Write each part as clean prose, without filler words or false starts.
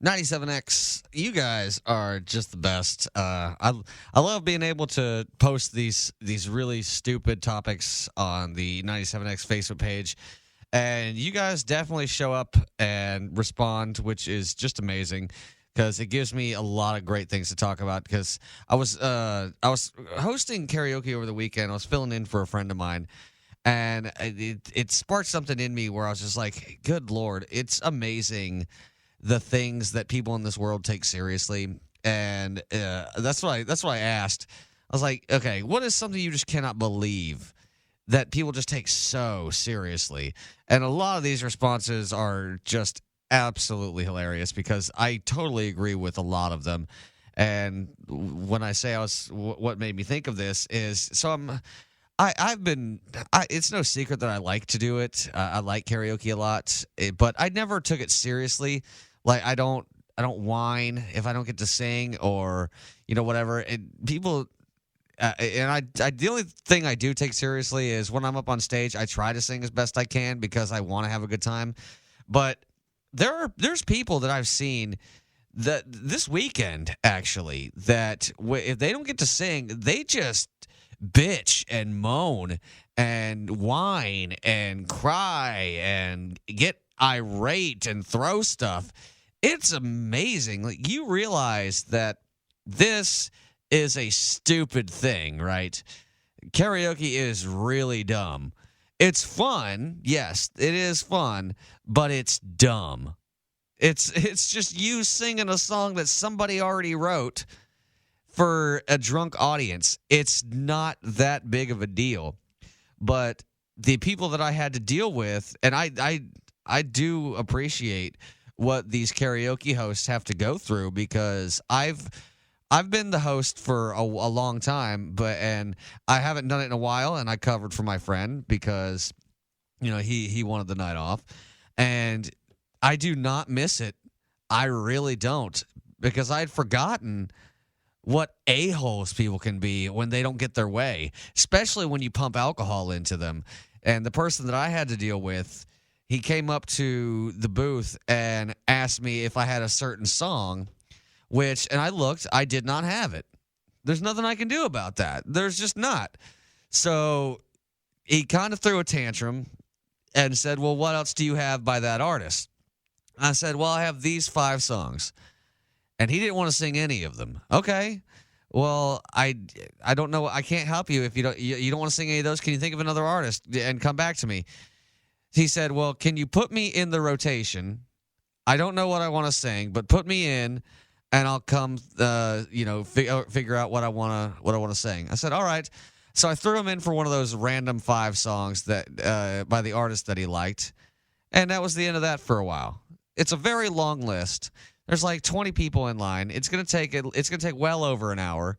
97X, you guys are just the best. I love being able to post these really stupid topics on the 97X Facebook page, and you guys definitely show up and respond, which is just amazing because it gives me a lot of great things to talk about. Because I was hosting karaoke over the weekend. I was filling in for a friend of mine, and it sparked something in me where I was just like, "Good Lord, it's amazing." The things that people in this world take seriously, and that's what I asked. I was like, okay, what is something you just cannot believe that people just take so seriously? And a lot of these responses are just absolutely hilarious because I totally agree with a lot of them. And when I say what made me think of this is, so I've been. It's no secret that I like to do it. I like karaoke a lot, but I never took it seriously. Like I don't whine if I don't get to sing or whatever. And people, and the only thing I do take seriously is when I'm up on stage. I try to sing as best I can because I want to have a good time. But there's people that I've seen that this weekend actually that if they don't get to sing, they just bitch and moan and whine and cry and get irate and throw stuff. It's amazing. Like, you realize that this is a stupid thing, right? Karaoke is really dumb. It's fun. Yes, it is fun, but it's dumb. It's just you singing a song that somebody already wrote for a drunk audience. It's not that big of a deal. But the people that I had to deal with, and I do appreciate what these karaoke hosts have to go through because I've been the host for a long time, and I haven't done it in a while, and I covered for my friend because he wanted the night off, and I do not miss it. I really don't, because I'd forgotten what a-holes people can be when they don't get their way, especially when you pump alcohol into them. And the person that I had to deal with, he came up to the booth and asked me if I had a certain song, and I looked, I did not have it. There's nothing I can do about that. There's just not. So he kind of threw a tantrum and said, well, what else do you have by that artist? I said, well, I have these 5 songs. And he didn't want to sing any of them. Okay. Well, I don't know. I can't help you if you don't want to sing any of those. Can you think of another artist and come back to me? He said, well, can you put me in the rotation? I don't know what I want to sing, but put me in and I'll come, figure out what I want to sing. I said, all right. So I threw him in for one of those random 5 songs that by the artist that he liked. And that was the end of that for a while. It's a very long list. There's like 20 people in line. It's going to take well over an hour.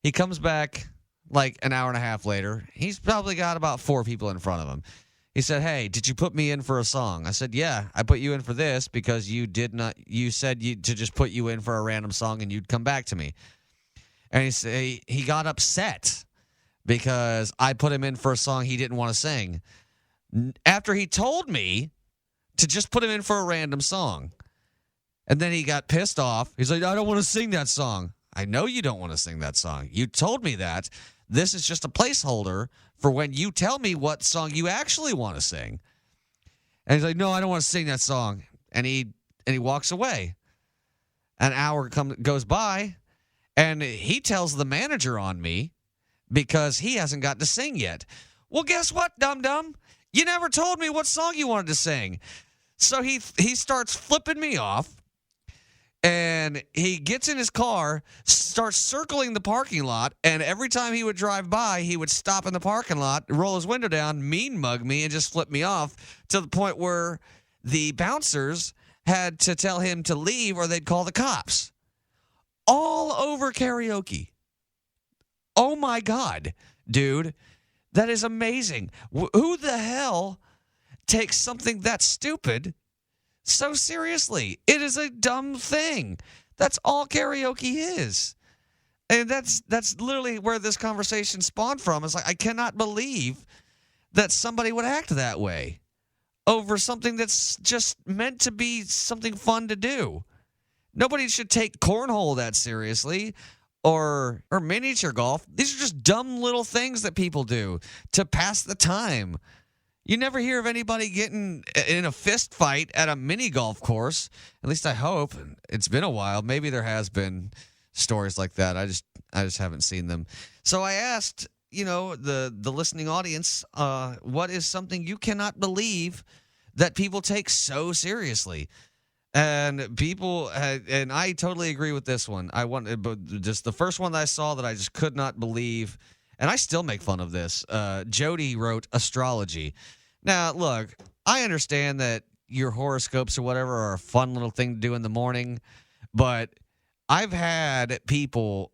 He comes back like an hour and a half later. He's probably got about 4 people in front of him. He said, hey, did you put me in for a song? I said, yeah, I put you in for this because you said to just put you in for a random song and you'd come back to me. And he got upset because I put him in for a song he didn't want to sing. After he told me to just put him in for a random song. And then he got pissed off. He's like, I don't want to sing that song. I know you don't want to sing that song. You told me that. This is just a placeholder for when you tell me what song you actually want to sing. And he's like, no, I don't want to sing that song. And he walks away. An hour goes by, and he tells the manager on me because he hasn't got to sing yet. Well, guess what, dum-dum? You never told me what song you wanted to sing. So he starts flipping me off. And he gets in his car, starts circling the parking lot, and every time he would drive by, he would stop in the parking lot, roll his window down, mean mug me, and just flip me off to the point where the bouncers had to tell him to leave or they'd call the cops. All over karaoke. Oh my God, dude. That is amazing. Who the hell takes something that stupid so seriously? It is a dumb thing. That's all karaoke is. And that's literally where this conversation spawned from. It's like, I cannot believe that somebody would act that way over something that's just meant to be something fun to do. Nobody should take cornhole that seriously or miniature golf. These are just dumb little things that people do to pass the time. You never hear of anybody getting in a fist fight at a mini golf course. At least I hope. It's been a while. Maybe there has been stories like that. I just haven't seen them. So I asked, the listening audience, what is something you cannot believe that people take so seriously? And people, and I totally agree with this one. But just the first one that I saw that I just could not believe, and I still make fun of this. Jody wrote astrology. Now, look, I understand that your horoscopes or whatever are a fun little thing to do in the morning, but I've had people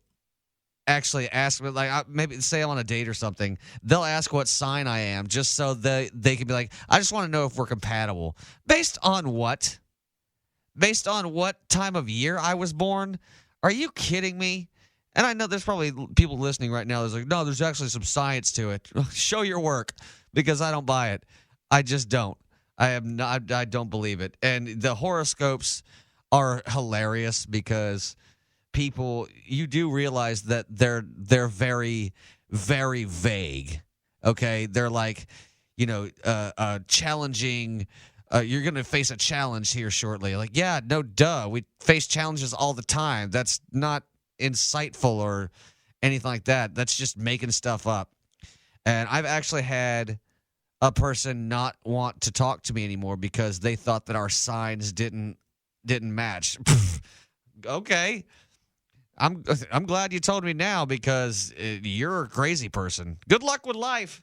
actually ask me, like, maybe say I'm on a date or something. They'll ask what sign I am just so they can be like, I just want to know if we're compatible. Based on what? Based on what time of year I was born? Are you kidding me? And I know there's probably people listening right now that's like, no, there's actually some science to it. Show your work, because I don't buy it. I just don't. I don't believe it. And the horoscopes are hilarious because people, you do realize that they're very, very vague. Okay? They're like, challenging. You're going to face a challenge here shortly. Like, yeah, no, duh. We face challenges all the time. That's not insightful or anything like that. That's just making stuff up. And I've actually had a person not want to talk to me anymore because they thought that our signs didn't match. Okay. I'm glad you told me now, because you're a crazy person. Good luck with life.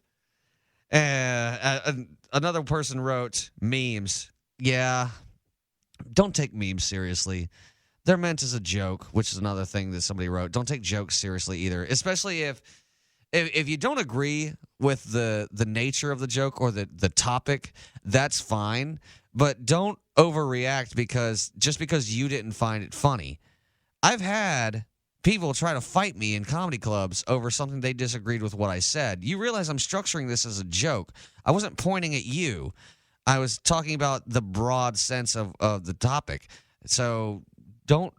Another person wrote memes. Yeah, don't take memes seriously. They're meant as a joke, which is another thing that somebody wrote. Don't take jokes seriously either, especially if you don't agree with the nature of the joke or the topic. That's fine, but don't overreact because you didn't find it funny. I've had people try to fight me in comedy clubs over something they disagreed with what I said. You realize I'm structuring this as a joke. I wasn't pointing at you. I was talking about the broad sense of the topic. So don't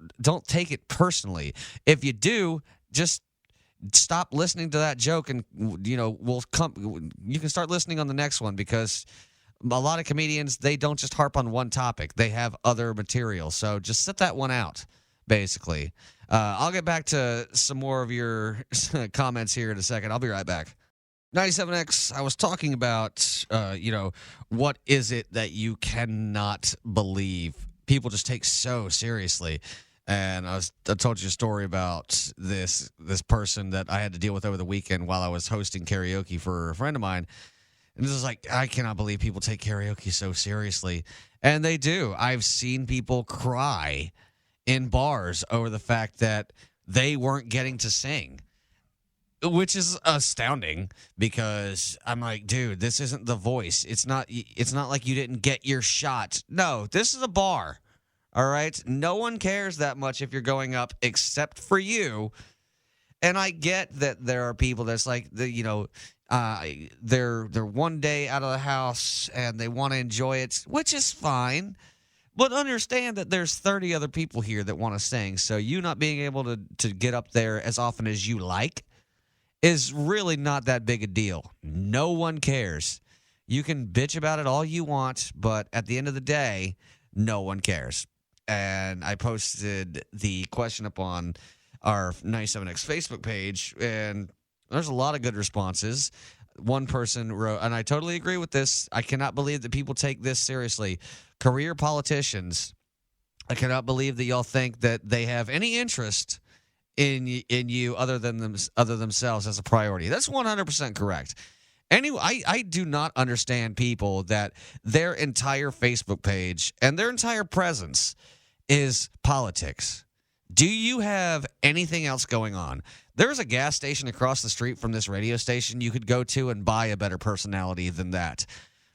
take it personally. If you do, just stop listening to that joke, and you can start listening on the next one, because a lot of comedians, they don't just harp on one topic. They have other material. So just set that one out, basically. I'll get back to some more of your comments here in a second. I'll be right back. 97X, I was talking about, what is it that you cannot believe people just take so seriously? And I told you a story about this person that I had to deal with over the weekend while I was hosting karaoke for a friend of mine. And this is like, I cannot believe people take karaoke so seriously. And they do. I've seen people cry in bars over the fact that they weren't getting to sing, which is astounding, because I'm like, dude, this isn't The Voice. It's not like you didn't get your shot. No, this is a bar. All right? No one cares that much if you're going up except for you. And I get that there are people that's like, they're one day out of the house and they want to enjoy it, which is fine. But understand that there's 30 other people here that want to sing. So you not being able to get up there as often as you like is really not that big a deal. No one cares. You can bitch about it all you want, but at the end of the day, no one cares. And I posted the question up on our 97X Facebook page, and there's a lot of good responses. One person wrote, and I totally agree with this, I cannot believe that people take this seriously. Career politicians, I cannot believe that y'all think that they have any interest in you other than themselves as a priority. That's 100% correct. Anyway, I do not understand people that their entire Facebook page and their entire presence is politics. Do you have anything else going on? There's a gas station across the street from this radio station you could go to and buy a better personality than that,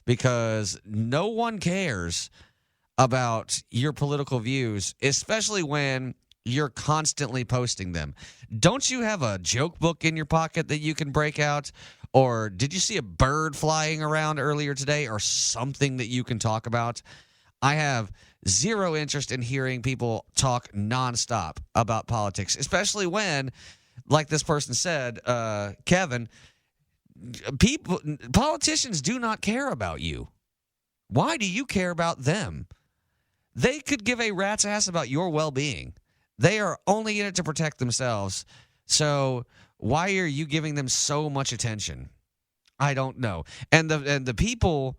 because no one cares about your political views, especially when you're constantly posting them. Don't you have a joke book in your pocket that you can break out? Or did you see a bird flying around earlier today or something that you can talk about? I have zero interest in hearing people talk nonstop about politics, especially when, like this person said, Kevin, politicians do not care about you. Why do you care about them? They could give a rat's ass about your well-being. They are only in it to protect themselves. So why are you giving them so much attention? I don't know. And the people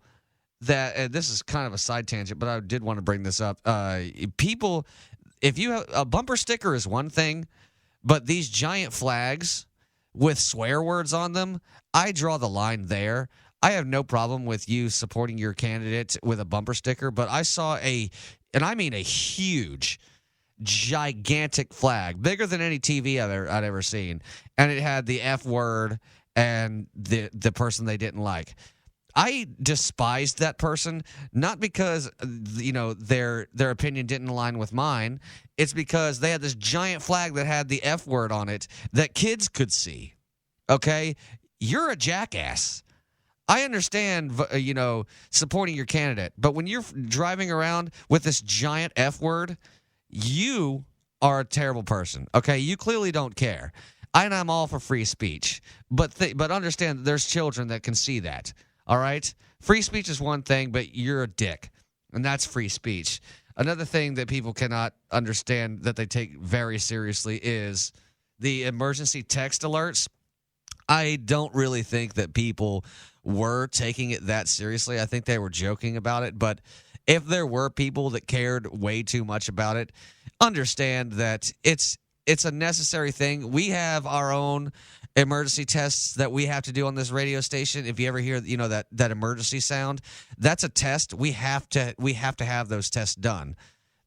that, and this is kind of a side tangent, but I did want to bring this up. People, if you have a bumper sticker is one thing, but these giant flags with swear words on them, I draw the line there. I have no problem with you supporting your candidate with a bumper sticker, but I saw and I mean a huge, gigantic flag, bigger than any TV I'd ever seen, and it had the F word and the person they didn't like. I despised that person, not because their opinion didn't align with mine. It's because they had this giant flag that had the F word on it that kids could see. Okay? You're a jackass. I understand, supporting your candidate, but when you're driving around with this giant F word, you are a terrible person. Okay? You clearly don't care. And I'm all for free speech, but understand that there's children that can see that. All right? Free speech is one thing, but you're a dick, and that's free speech. Another thing that people cannot understand that they take very seriously is the emergency text alerts. I don't really think that people were taking it that seriously. I think they were joking about it, but if there were people that cared way too much about it, understand that it's a necessary thing. We have our own emergency tests that we have to do on this radio station. If you ever hear that emergency sound, that's a test. We have to have those tests done.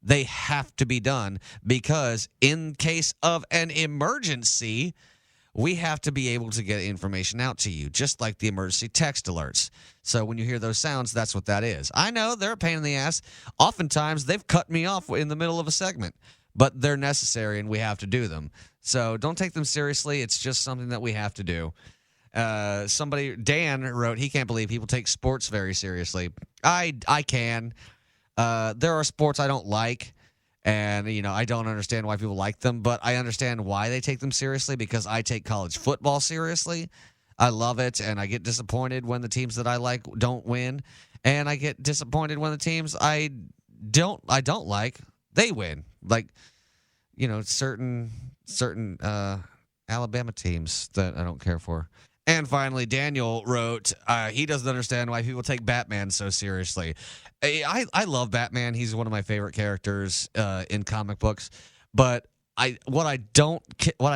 They have to be done because in case of an emergency, we have to be able to get information out to you, just like the emergency text alerts. So when you hear those sounds, that's what that is. I know they're a pain in the ass. Oftentimes they've cut me off in the middle of a segment, but they're necessary and we have to do them. So don't take them seriously. It's just something that we have to do. Dan wrote, he can't believe people take sports very seriously. I can. There are sports I don't like, and I don't understand why people like them, but I understand why they take them seriously because I take college football seriously. I love it, and I get disappointed when the teams that I like don't win, and I get disappointed when the teams I don't like, they win. Like, certain Alabama teams that I don't care for. And finally, Daniel wrote, he doesn't understand why people take Batman so seriously. I love Batman. He's one of my favorite characters in comic books. But what I don't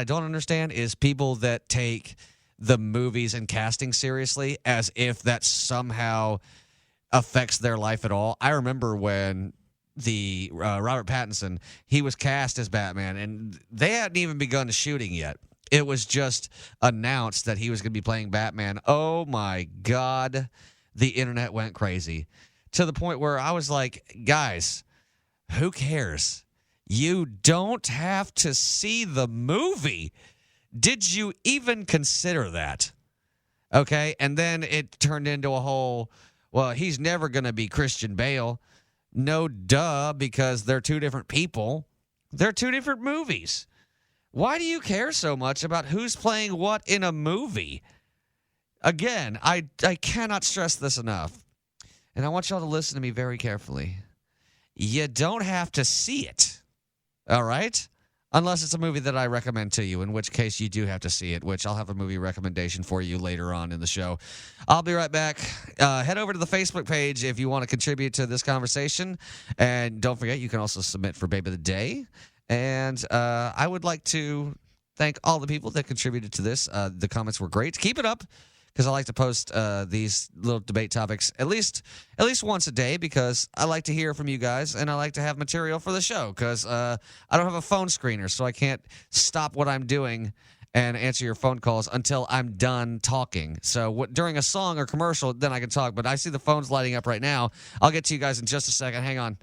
understand is people that take the movies and casting seriously as if that somehow affects their life at all. I remember when the Robert Pattinson, he was cast as Batman, and they hadn't even begun shooting yet. It was just announced that he was going to be playing Batman. Oh, my God. The internet went crazy to the point where I was like, guys, who cares? You don't have to see the movie. Did you even consider that? Okay, and then it turned into a whole, well, he's never going to be Christian Bale. No, duh, because they're two different people. They're two different movies. Why do you care so much about who's playing what in a movie? Again, I cannot stress this enough. And I want y'all to listen to me very carefully. You don't have to see it. All right? Unless it's a movie that I recommend to you, in which case you do have to see it, which I'll have a movie recommendation for you later on in the show. I'll be right back. Head over to the Facebook page if you want to contribute to this conversation. And don't forget, you can also submit for Babe of the Day. And I would like to thank all the people that contributed to this. The comments were great. Keep it up, because I like to post these little debate topics at least once a day, because I like to hear from you guys, and I like to have material for the show, because I don't have a phone screener, so I can't stop what I'm doing and answer your phone calls until I'm done talking. So during a song or commercial, then I can talk. But I see the phones lighting up right now. I'll get to you guys in just a second. Hang on.